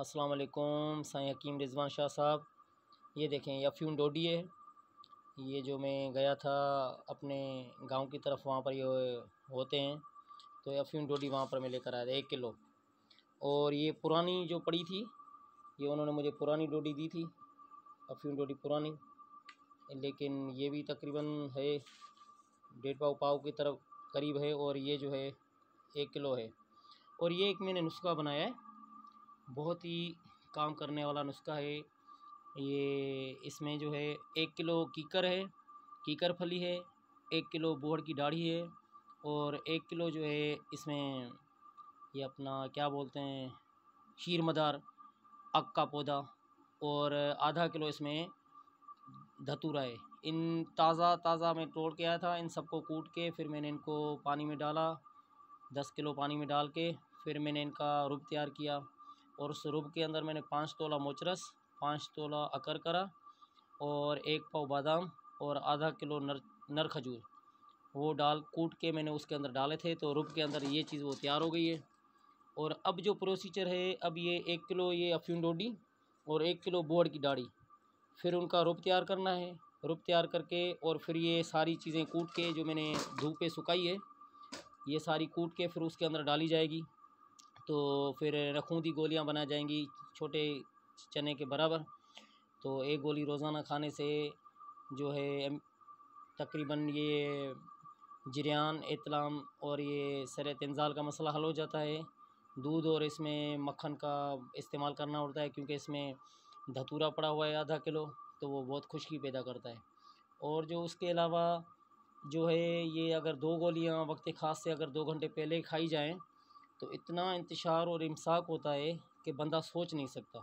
अस्सलाम वालेकुम साईं हकीम रिजवान शाह साहब। ये देखें ये अफ़ीम डोडी है। ये जो मैं गया था अपने गांव की तरफ, वहाँ पर ये होते हैं, तो ये अफ़ीम डोडी वहाँ पर मैं लेकर आया था 1 किलो। और ये पुरानी जो पड़ी थी, ये उन्होंने मुझे पुरानी डोडी दी थी, अफ़ीम डोडी पुरानी, लेकिन ये भी तकरीबन है 1.5 पाव की तरफ करीब है। और ये जो है 1 किलो है। और ये एक मैंने नुस्खा बनाया है, बहुत ही काम करने वाला नुस्खा है ये। इसमें जो है 1 किलो कीकर है, कीकर फली है, 1 किलो बोहड़ की दाढ़ी है, और 1 किलो जो है इसमें ये अपना क्या बोलते हैं शीर मदार अक का पौधा, और आधा किलो इसमें धतूरा है। इन ताज़ा मैं तोड़ के आया था। इन सबको कूट के फिर मैंने इनको पानी में डाला, 10 किलो पानी में डाल के फिर मैंने इनका रुब तैयार किया। और उस रुब के अंदर मैंने 5 तोला मोचरस, 5 तोला अकरकरा और 1 पाव बादाम और आधा किलो नर खजूर वो डाल कूट के मैंने उसके अंदर डाले थे। तो रुब के अंदर ये चीज़ वो तैयार हो गई है। और अब जो प्रोसीजर है, अब ये 1 किलो ये अफ़ीम डोडी और 1 किलो बोहड़ की दाढ़ी, फिर उनका रुब तैयार करना है। रुब तैयार करके और फिर ये सारी चीज़ें कूट के जो मैंने धूप पे सुखाई है, ये सारी कूट के फिर उसके अंदर डाली जाएगी। तो फिर रखूँदी गोलियां बनाई जाएंगी छोटे चने के बराबर। तो एक गोली रोज़ाना खाने से जो है तकरीबन ये जरियान, इतलाम और ये सरेत इंजाल का मसला हल हो जाता है। दूध और इसमें मक्खन का इस्तेमाल करना होता है, क्योंकि इसमें धतूरा पड़ा हुआ है आधा किलो, तो वो बहुत खुशकी पैदा करता है। और जो उसके अलावा जो है ये अगर 2 गोलियां वक्त ख़ास से अगर 2 घंटे पहले खाई जाएं तो इतना इंतशार और इमसाक होता है कि बंदा सोच नहीं सकता।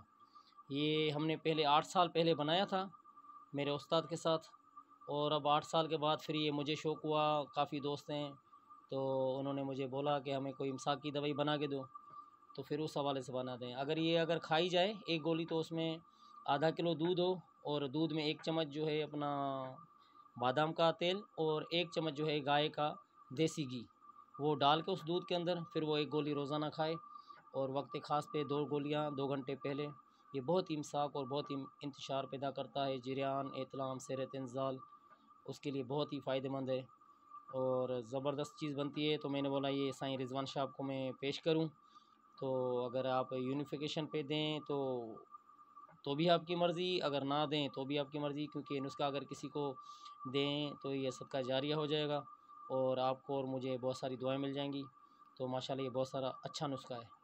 ये हमने पहले 8 साल पहले बनाया था मेरे उस्ताद के साथ, और अब 8 साल के बाद फिर ये मुझे शौक़ हुआ, काफ़ी दोस्त हैं तो उन्होंने मुझे बोला कि हमें कोई इमसाक की दवाई बना के दो, तो फिर उस हवाले से बना दें। अगर खाई जाए 1 गोली तो उसमें आधा किलो दूध हो, और दूध में 1 चम्मच जो है अपना बादाम का तेल और 1 चम्मच जो है गाय का देसी घी, वो डाल के उस दूध के अंदर फिर वो 1 गोली रोज़ाना खाए। और वक्त ख़ास पे 2 गोलियां 2 घंटे पहले। ये बहुत इमसाक और बहुत ही इंतशार पैदा करता है, जरियान, इतलाम, सरेत इंजाल, उसके लिए बहुत ही फ़ायदेमंद है और ज़बरदस्त चीज़ बनती है। तो मैंने बोला ये साईं रिजवान शाह को मैं पेश करूं। तो अगर आप यूनिफिकेशन पे दें तो भी आपकी मर्ज़ी, अगर ना दें तो भी आपकी मर्ज़ी, क्योंकि ये नुस्खा अगर किसी को दें तो ये सदका जारिया हो जाएगा और आपको और मुझे बहुत सारी दुआएं मिल जाएंगी। तो माशाल्लाह ये बहुत सारा अच्छा नुस्खा है।